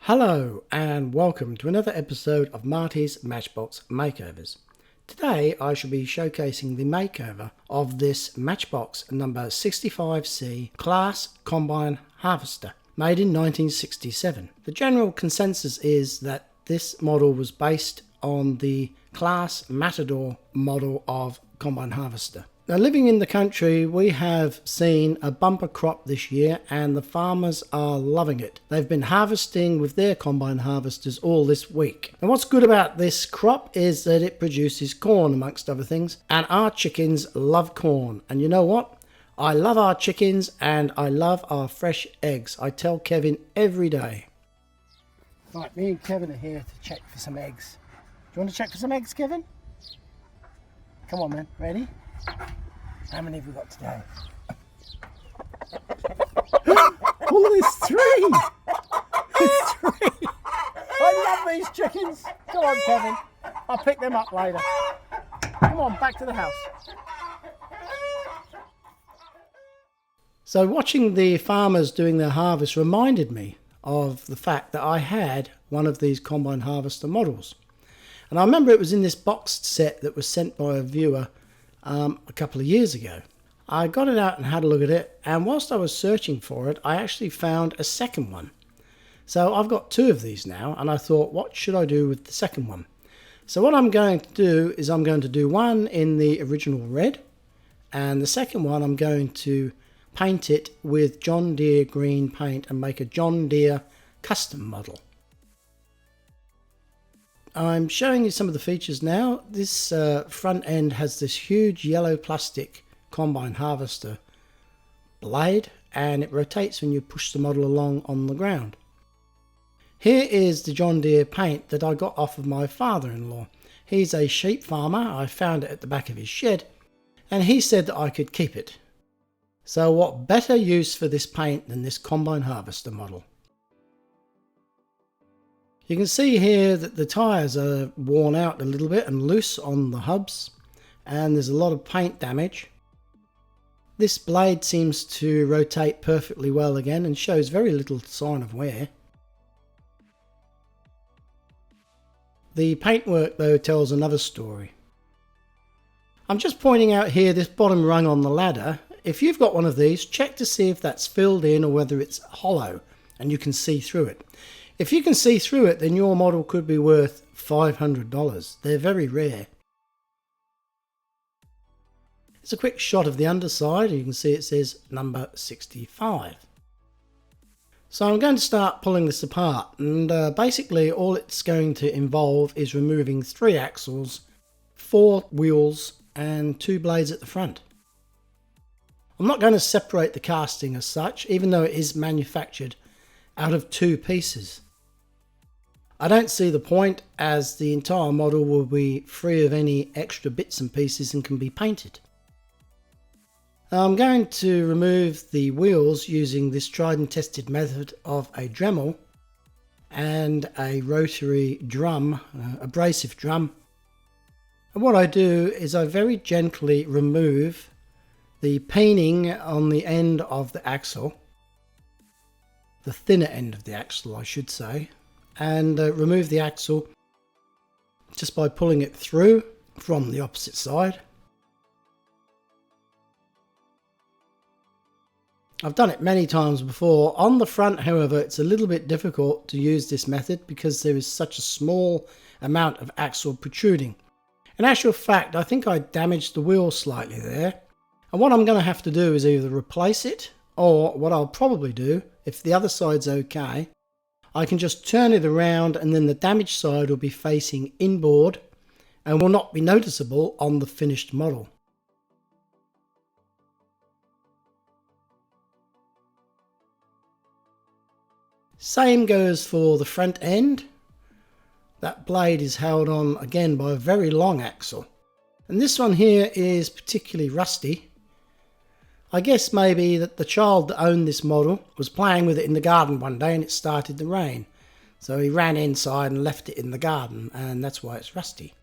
Hello and welcome to another episode of Marty's Matchbox Makeovers. Today I shall be showcasing the makeover of this Matchbox number 65C Claas Combine Harvester, made in 1967. The general consensus is that this model was based on the Claas Matador model of combine harvester. Now, living in the country, we have seen a bumper crop this year and the farmers are loving it. They've been harvesting with their combine harvesters all this week. And what's good about this crop is that it produces corn, amongst other things, and our chickens love corn. And you know what? I love our chickens and I love our fresh eggs. I tell Kevin every day. Right, me and Kevin are here to check for some eggs. Do you want to check for some eggs, Kevin? Come on, man. Ready? How many have we got today? Oh, there's three! There's three! I love these chickens! Come on, Kevin. I'll pick them up later. Come on, back to the house. So watching the farmers doing their harvest reminded me of the fact that I had one of these combine harvester models. And I remember it was in this boxed set that was sent by a viewer a couple of years ago. I got it out and had a look at it, and whilst I was searching for it, I actually found a second one. So I've got two of these now, and I thought, what should I do with the second one? So what I'm going to do is I'm going to do one in the original red, and the second one I'm going to paint it with John Deere green paint and make a John Deere custom model. I'm showing you some of the features now. This front end has this huge yellow plastic combine harvester blade, and it rotates when you push the model along on the ground. Here is the John Deere paint that I got off of my father-in-law. He's a sheep farmer. I found it at the back of his shed, and he said that I could keep it. So what better use for this paint than this combine harvester model? You can see here that the tyres are worn out a little bit and loose on the hubs, and there's a lot of paint damage. This blade seems to rotate perfectly well again and shows very little sign of wear. The paintwork though tells another story. I'm just pointing out here this bottom rung on the ladder. If you've got one of these, check to see if that's filled in or whether it's hollow and you can see through it. If you can see through it, then your model could be worth $500. They're very rare. It's a quick shot of the underside. You can see it says number 65. So I'm going to start pulling this apart, and basically all it's going to involve is removing 3 axles, 4 wheels and 2 blades at the front. I'm not going to separate the casting as such, even though it is manufactured out of 2 pieces. I don't see the point, as the entire model will be free of any extra bits and pieces and can be painted. I'm going to remove the wheels using this tried and tested method of a Dremel and a rotary drum, abrasive drum. And what I do is I very gently remove the peening on the end of the axle, the thinner end of the axle I should say, and remove the axle just by pulling it through from the opposite side. I've done it many times before. On the front, however, it's a little bit difficult to use this method because there is such a small amount of axle protruding. In actual fact, I think I damaged the wheel slightly there, and what I'm going to have to do is either replace it, or what I'll probably do, if the other side's okay, I can just turn it around and then the damaged side will be facing inboard and will not be noticeable on the finished model. Same goes for the front end. That blade is held on again by a very long axle. And this one here is particularly rusty. I guess maybe that the child that owned this model was playing with it in the garden one day and it started to rain. So he ran inside and left it in the garden, and that's why it's rusty.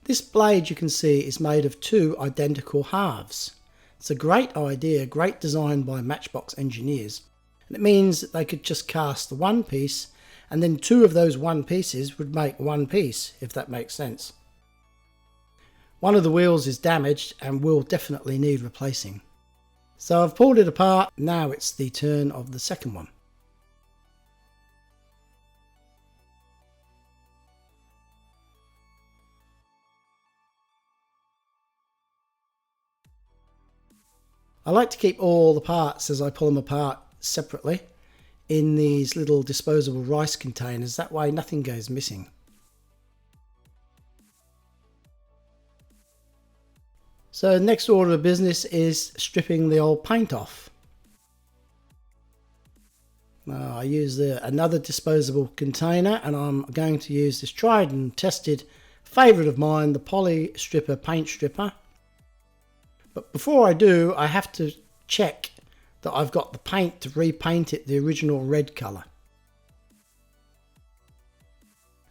This blade, you can see, is made of 2 identical halves. It's a great idea, great design by Matchbox engineers. And it means that they could just cast the one piece, and then two of those one pieces would make one piece, if that makes sense. One of the wheels is damaged and will definitely need replacing. So I've pulled it apart, now it's the turn of the second one. I like to keep all the parts as I pull them apart separately in these little disposable rice containers, that way nothing goes missing. So next order of business is stripping the old paint off. Now I use another disposable container, and I'm going to use this tried and tested favourite of mine, the Poly Stripper paint stripper. But before I do, I have to check that I've got the paint to repaint it the original red colour.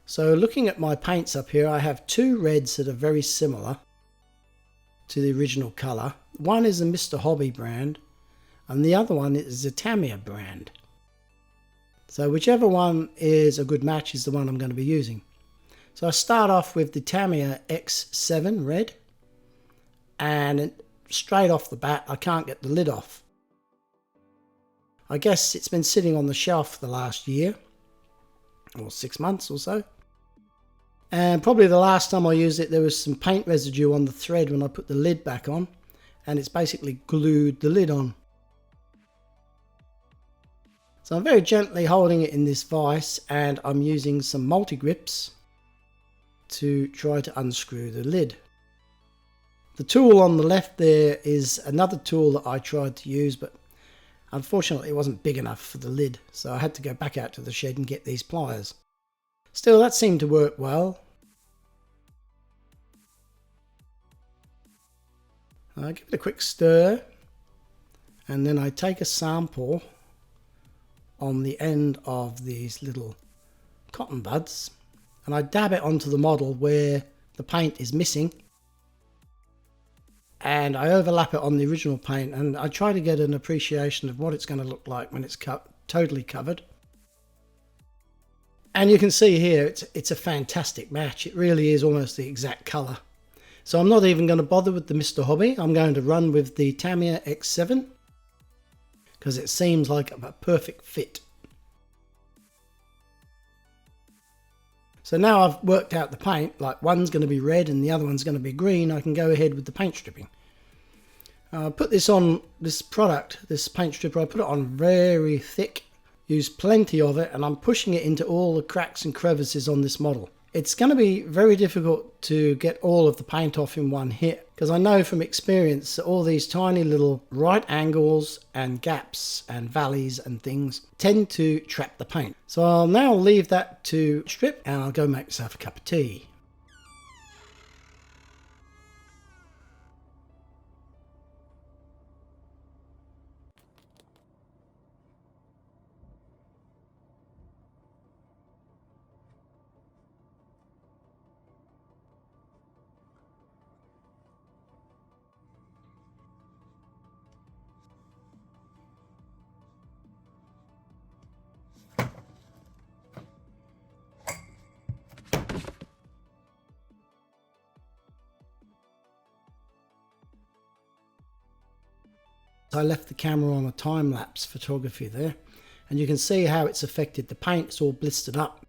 So looking at my paints up here, I have two reds that are very similar to the original colour. One is a Mr. Hobby brand and the other one is a Tamiya brand. So whichever one is a good match is the one I'm going to be using. So I start off with the Tamiya X7 red, and straight off the bat I can't get the lid off. I guess it's been sitting on the shelf for the last year or 6 months or so, and probably the last time I used it there was some paint residue on the thread when I put the lid back on, and it's basically glued the lid on. So I'm very gently holding it in this vise, and I'm using some multi-grips to try to unscrew the lid. The tool on the left there is another tool that I tried to use, but unfortunately it wasn't big enough for the lid, so I had to go back out to the shed and get these pliers. Still, that seemed to work well. I give it a quick stir, and then I take a sample on the end of these little cotton buds, and I dab it onto the model where the paint is missing, and I overlap it on the original paint, and I try to get an appreciation of what it's going to look like when it's totally covered. And you can see here it's a fantastic match. It really is almost the exact colour. So I'm not even going to bother with the Mr. Hobby. I'm going to run with the Tamiya X7 because it seems like a perfect fit. So now I've worked out the paint, like one's going to be red and the other one's going to be green, I can go ahead with the paint stripping. I put this on, this product, this paint stripper, I put it on very thick, use plenty of it, and I'm pushing it into all the cracks and crevices on this model. It's going to be very difficult to get all of the paint off in one hit, because I know from experience that all these tiny little right angles and gaps and valleys and things tend to trap the paint. So I'll now leave that to strip, and I'll go make myself a cup of tea. I left the camera on a time-lapse photography there, and you can see how it's affected the paint. It's all blistered up,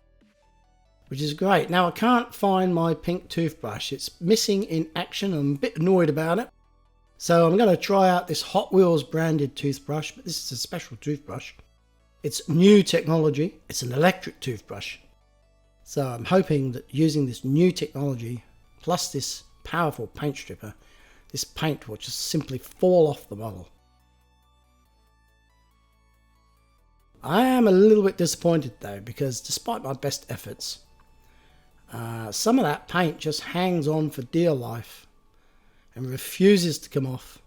which is great. Now I can't find my pink toothbrush. It's missing in action. I'm a bit annoyed about it. So I'm going to try out this Hot Wheels branded toothbrush, but this is a special toothbrush. It's new technology. It's an electric toothbrush. So I'm hoping that using this new technology, plus this powerful paint stripper, this paint will just simply fall off the model. I am a little bit disappointed though, because despite my best efforts, some of that paint just hangs on for dear life and refuses to come off.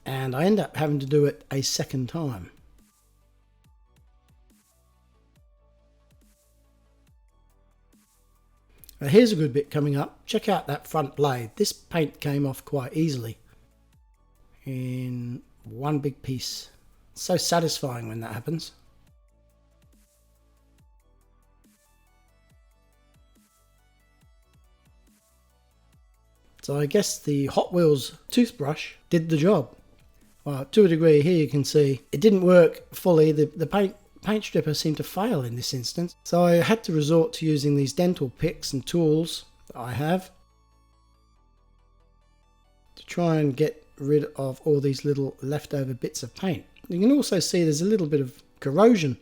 And I end up having to do it a second time. Now here's a good bit coming up. Check out that front blade. This paint came off quite easily in one big piece. It's so satisfying when that happens. So I guess the Hot Wheels toothbrush did the job. Well, to a degree here you can see it didn't work fully. The paint stripper seemed to fail in this instance. So I had to resort to using these dental picks and tools that I have to try and get rid of all these little leftover bits of paint. You can also see there's a little bit of corrosion,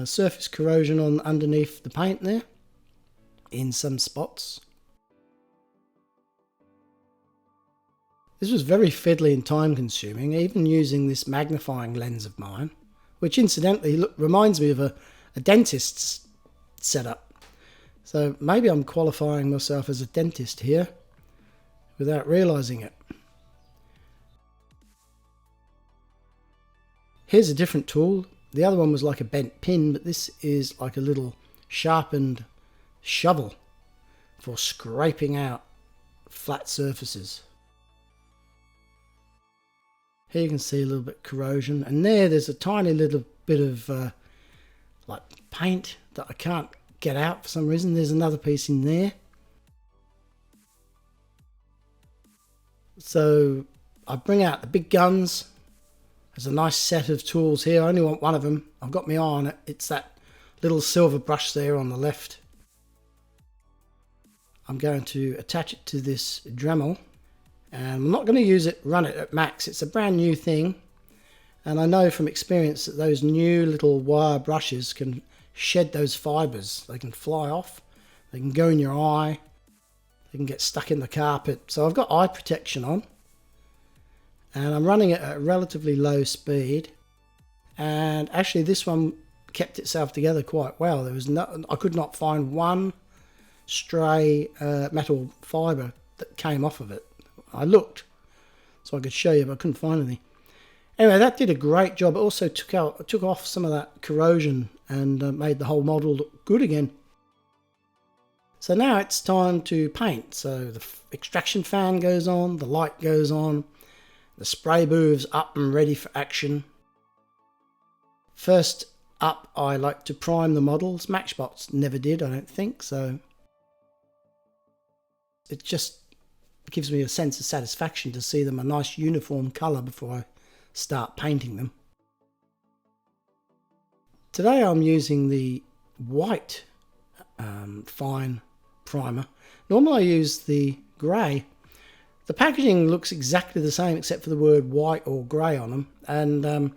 surface corrosion on underneath the paint there in some spots. This was very fiddly and time consuming, even using this magnifying lens of mine, which incidentally reminds me of a dentist's setup. So maybe I'm qualifying myself as a dentist here without realising it. Here's a different tool. The other one was like a bent pin, but this is like a little sharpened shovel for scraping out flat surfaces. Here you can see a little bit of corrosion, and there's a tiny little bit of like paint that I can't get out for some reason. There's another piece in there. So I bring out the big guns. There's a nice set of tools here. I only want one of them. I've got my eye on it. It's that little silver brush there on the left. I'm going to attach it to this Dremel. And I'm not going to run it at max. It's a brand new thing. And I know from experience that those new little wire brushes can shed those fibres. They can fly off. They can go in your eye. They can get stuck in the carpet. So I've got eye protection on. And I'm running it at a relatively low speed. And actually this one kept itself together quite well. I could not find one stray metal fibre that came off of it. I looked so I could show you, but I couldn't find any. Anyway, that did a great job. It also took off some of that corrosion and made the whole model look good again. So now it's time to paint. So the extraction fan goes on, the light goes on, the spray booth's up and ready for action. First up, I like to prime the models. Matchbox never did, I don't think, so it just gives me a sense of satisfaction to see them a nice uniform colour before I start painting them. Today I'm using the white fine primer. Normally I use the grey. The packaging looks exactly the same except for the word white or grey on them, and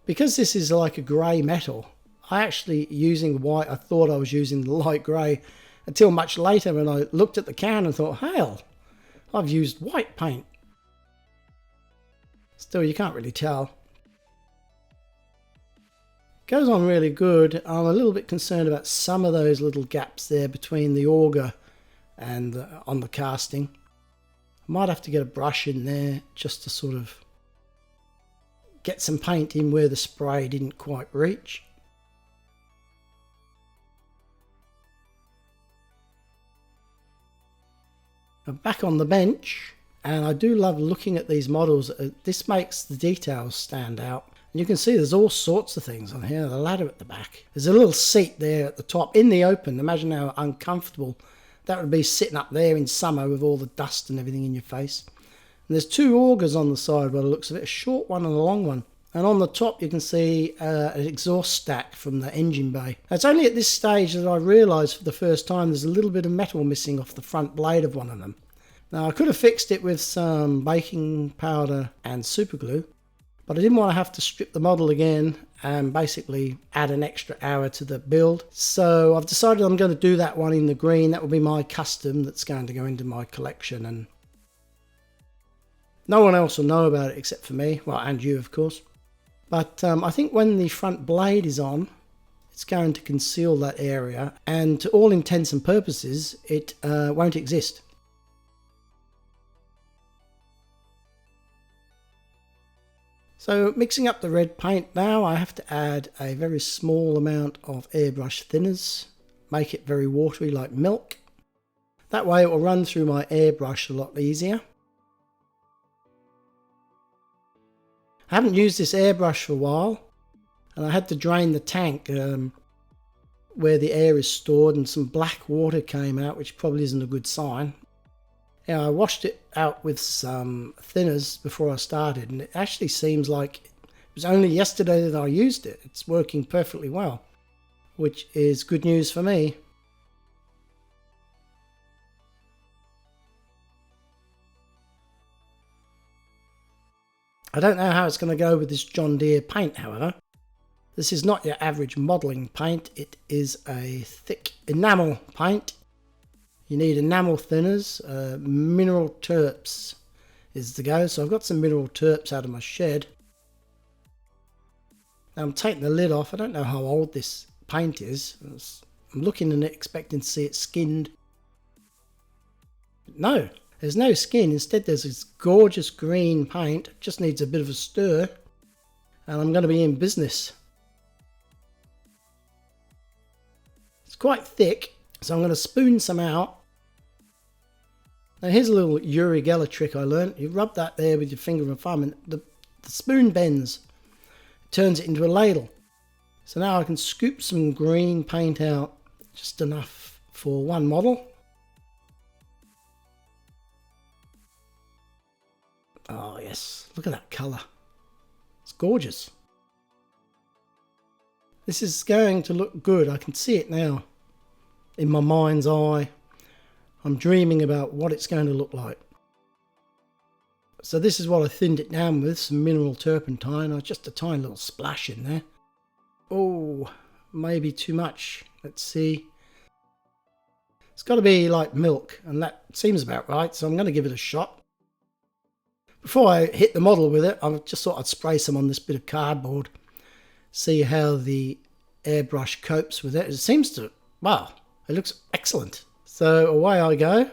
because this is like a grey metal, I actually using white, I thought I was using the light grey until much later when I looked at the can and thought, hell, I've used white paint. Still, you can't really tell. Goes on really good. I'm a little bit concerned about some of those little gaps there between the auger and on the casting. I might have to get a brush in there just to sort of get some paint in where the spray didn't quite reach. I'm back on the bench, and I do love looking at these models. This makes the details stand out. And you can see there's all sorts of things on here. The ladder at the back. There's a little seat there at the top in the open. Imagine how uncomfortable that would be sitting up there in summer with all the dust and everything in your face. And there's two augers on the side by the looks of it, a short one and a long one. And on the top you can see an exhaust stack from the engine bay. It's only at this stage that I realised for the first time there's a little bit of metal missing off the front blade of one of them. Now I could have fixed it with some baking powder and super glue, but I didn't want to have to strip the model again and basically add an extra hour to the build. So I've decided I'm going to do that one in the green. That will be my custom that's going to go into my collection, and no one else will know about it except for me, well, and you of course. But I think when the front blade is on, it's going to conceal that area, and to all intents and purposes it won't exist. So mixing up the red paint now, I have to add a very small amount of airbrush thinners, make it very watery like milk. That way it will run through my airbrush a lot easier. I haven't used this airbrush for a while, and I had to drain the tank where the air is stored, and some black water came out, which probably isn't a good sign. Now, I washed it out with some thinners before I started, and it actually seems like it was only yesterday that I used it. It's working perfectly well, which is good news for me. I don't know how it's going to go with this John Deere paint, however. This is not your average modelling paint, it is a thick enamel paint. You need enamel thinners, mineral terps is the go. So I've got some mineral terps out of my shed. Now I'm taking the lid off. I don't know how old this paint is. I'm looking in it expecting to see it skinned. No, there's no skin. Instead there's this gorgeous green paint. It just needs a bit of a stir. And I'm going to be in business. It's quite thick, so I'm going to spoon some out. Now here's a little Uri Geller trick I learned. You rub that there with your finger and thumb, and the spoon bends. It turns it into a ladle. So now I can scoop some green paint out, just enough for one model. Oh yes, look at that colour. It's gorgeous. This is going to look good. I can see it now in my mind's eye. I'm dreaming about what it's going to look like. So this is what I thinned it down with, some mineral turpentine, just a tiny little splash in there. Oh, maybe too much. Let's see. It's got to be like milk, and that seems about right, so I'm going to give it a shot. Before I hit the model with it, I just thought I'd spray some on this bit of cardboard. See how the airbrush copes with it. It seems to, wow, it looks excellent. So away I go.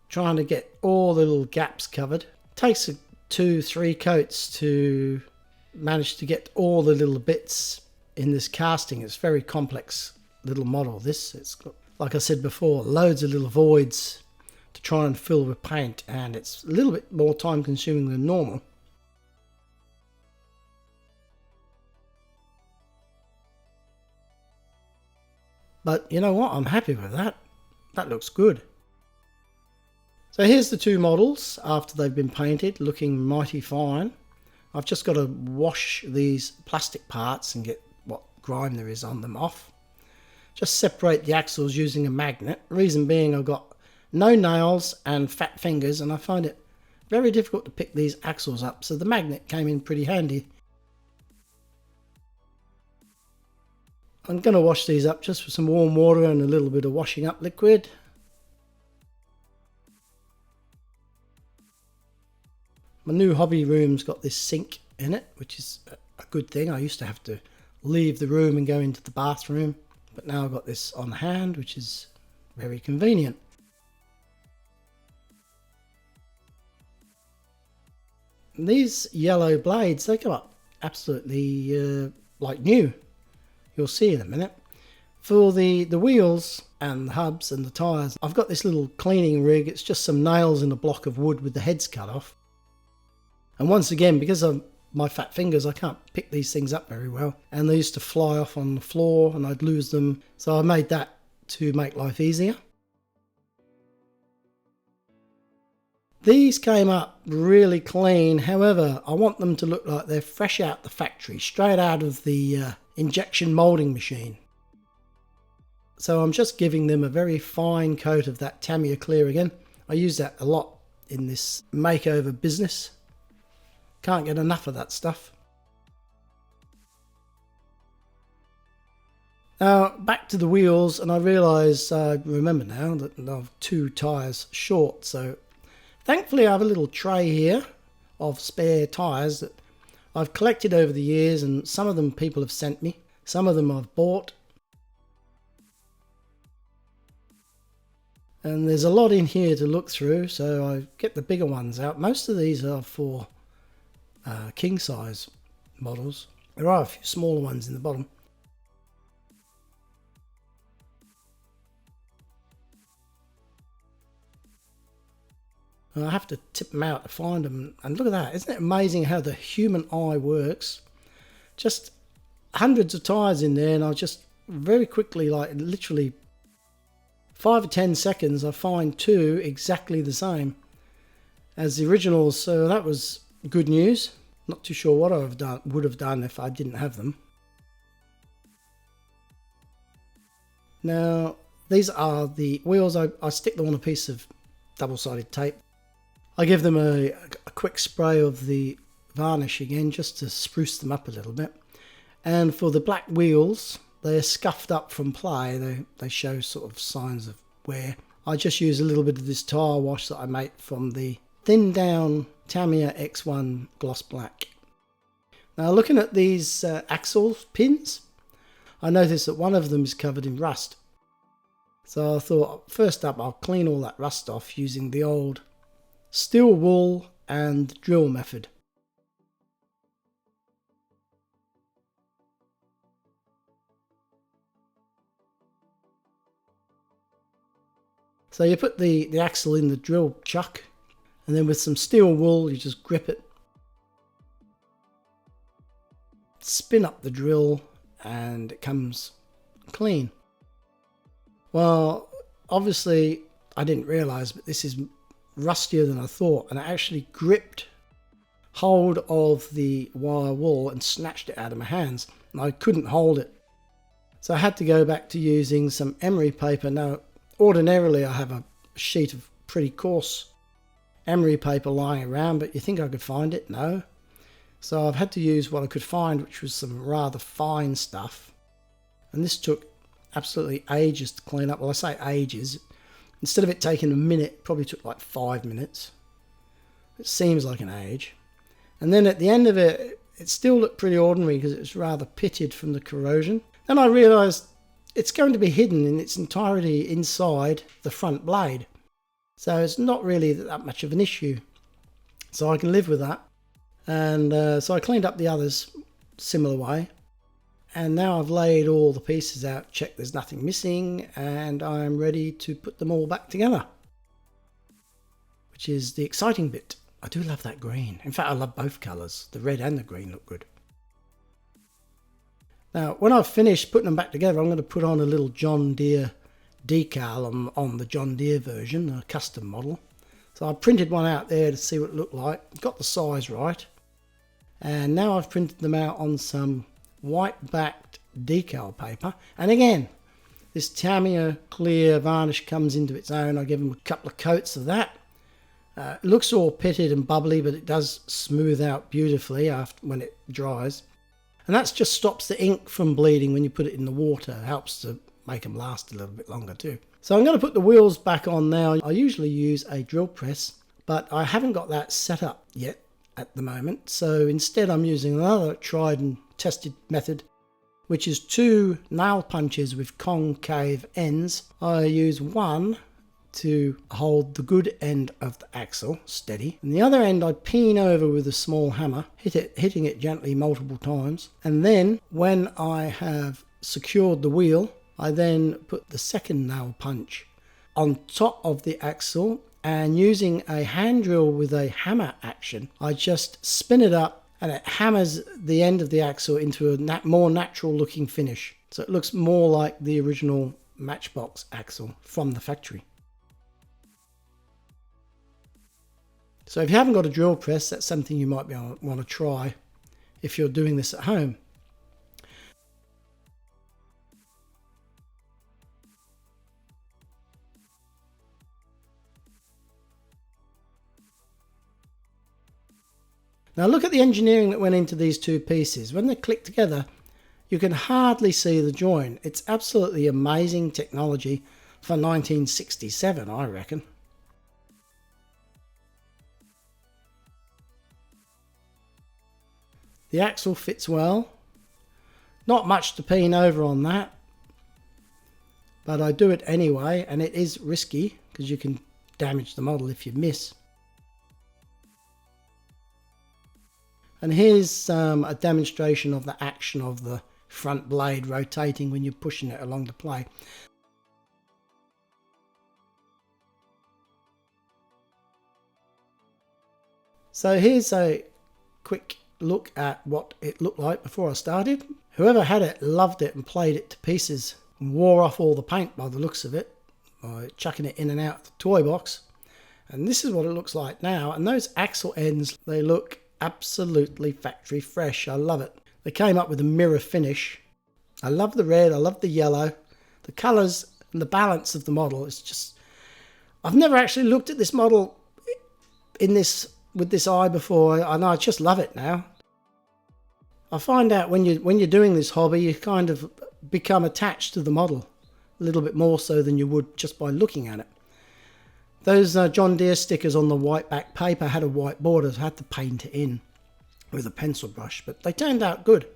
Trying to get all the little gaps covered. Takes 2-3 coats to manage to get all the little bits in this casting. It's a very complex little model. It's got, like I said before, loads of little voids to try and fill with paint, and it's a little bit more time consuming than normal. But you know what? I'm happy with that. That looks good. So here's the two models after they've been painted, looking mighty fine. I've just got to wash these plastic parts and get what grime there is on them off. Just separate the axles using a magnet. Reason being, I've got no nails and fat fingers, and I find it very difficult to pick these axles up, so the magnet came in pretty handy. I'm going to wash these up just with some warm water and a little bit of washing up liquid. My new hobby room's got this sink in it, which is a good thing. I used to have to leave the room and go into the bathroom, but now I've got this on hand, which is very convenient. And these yellow blades, they come up absolutely like new. You'll see in a minute. For the wheels and the hubs and the tyres, I've got this little cleaning rig. It's just some nails in a block of wood with the heads cut off. And once again, because of my fat fingers, I can't pick these things up very well. And they used to fly off on the floor and I'd lose them. So I made that to make life easier. These came up really clean. However, I want them to look like they're fresh out the factory, straight out of the injection moulding machine. So I'm just giving them a very fine coat of that Tamiya Clear again. I use that a lot in this makeover business. Can't get enough of that stuff. Now back to the wheels, and I realise, I remember now that I've 2 tyres short, so thankfully I have a little tray here of spare tyres that I've collected over the years, and some of them people have sent me, some of them I've bought. And there's a lot in here to look through, so I get the bigger ones out. Most of these are for king size models. There are a few smaller ones in the bottom. I have to tip them out to find them. And look at that. Isn't it amazing how the human eye works? Just hundreds of tyres in there, and I just very quickly, like literally 5 or 10 seconds, I find two exactly the same as the originals. So that was good news. Not too sure what I would have done if I didn't have them. Now, these are the wheels. I stick them on a piece of double-sided tape. I give them a quick spray of the varnish again, just to spruce them up a little bit. And for the black wheels, they're scuffed up from play. They show sort of signs of wear. I just use a little bit of this tire wash that I made from the thinned down Tamiya X1 gloss black. Now, looking at these axle pins, I noticed that one of them is covered in rust. So I thought, first up, I'll clean all that rust off using the old steel wool and drill method. So you put the axle in the drill chuck, and then with some steel wool you just grip it, spin up the drill, and it comes clean. Well, obviously I didn't realise, but this is rustier than I thought, and I actually gripped hold of the wire wool and snatched it out of my hands, and I couldn't hold it. So I had to go back to using some emery paper. Now, ordinarily I have a sheet of pretty coarse emery paper lying around, but you think I could find it? No. So I've had to use what I could find, which was some rather fine stuff. And this took absolutely ages to clean up. Well, I say ages. Instead of it taking a minute, it probably took like 5 minutes. It seems like an age. And then at the end of it, it still looked pretty ordinary because it was rather pitted from the corrosion. Then I realised it's going to be hidden in its entirety inside the front blade. So it's not really that much of an issue. So I can live with that. And so I cleaned up the others similar way. And now I've laid all the pieces out, checked there's nothing missing, and I'm ready to put them all back together. Which is the exciting bit. I do love that green. In fact, I love both colours. The red and the green look good. Now, when I've finished putting them back together, I'm going to put on a little John Deere decal on the John Deere version, a custom model. So I printed one out there to see what it looked like. Got the size right. And now I've printed them out on some white backed decal paper. And again, this Tamiya clear varnish comes into its own. I give them a couple of coats of that. It looks all pitted and bubbly, but it does smooth out beautifully when it dries. And that just stops the ink from bleeding when you put it in the water. It helps to make them last a little bit longer too. So I'm going to put the wheels back on now. I usually use a drill press, but I haven't got that set up yet at the moment. So instead I'm using another tried and tested method, which is 2 nail punches with concave ends. I use one to hold the good end of the axle steady, and the other end I peen over with a small hammer, hitting it gently multiple times. And then when I have secured the wheel, I then put the second nail punch on top of the axle, and using a hand drill with a hammer action, I just spin it up and it hammers the end of the axle into a more natural looking finish. So it looks more like the original Matchbox axle from the factory. So if you haven't got a drill press, that's something you might want to try if you're doing this at home. Now look at the engineering that went into these two pieces. When they click together, you can hardly see the join. It's absolutely amazing technology for 1967, I reckon. The axle fits well. Not much to peen over on that, but I do it anyway, and it is risky because you can damage the model if you miss. And here's a demonstration of the action of the front blade rotating when you're pushing it along the play. So here's a quick look at what it looked like before I started. Whoever had it loved it and played it to pieces and wore off all the paint by the looks of it by chucking it in and out of the toy box. And this is what it looks like now, and those axle ends, they look absolutely factory fresh. I love it. They came up with a mirror finish. I love the red, I love the yellow, the colours and the balance of the model. It's just, I've never actually looked at this model in this with this eye before, and I just love it now. I find out when you're doing this hobby, you kind of become attached to the model a little bit more so than you would just by looking at it. Those John Deere stickers on the white back paper had a white border, so I had to paint it in with a pencil brush, but they turned out good.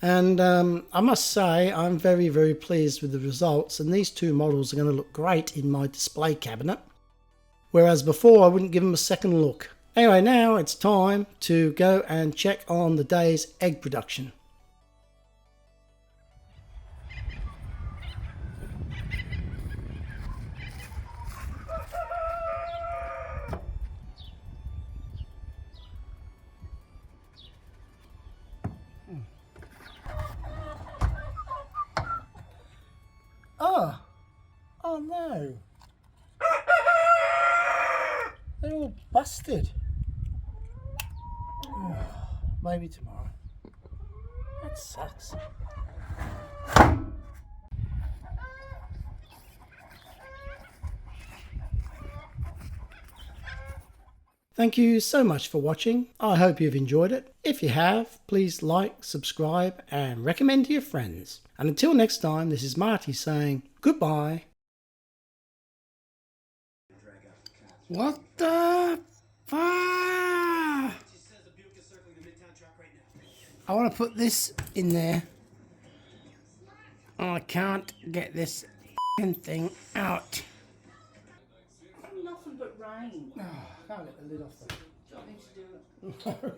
And I must say, I'm very, very pleased with the results, and these two models are going to look great in my display cabinet, whereas before I wouldn't give them a second look. Anyway, now it's time to go and check on the day's egg production. Oh no, they're all busted. Oh, maybe tomorrow. That sucks. Thank you so much for watching. I hope you've enjoyed it. If you have, please like, subscribe and recommend to your friends. And until next time, this is Marty saying goodbye. What the fuck? I want to put this in there. Oh, I can't get this thing out. Nothing but rain. Oh, I can't get the lid off. Do you want me to do it?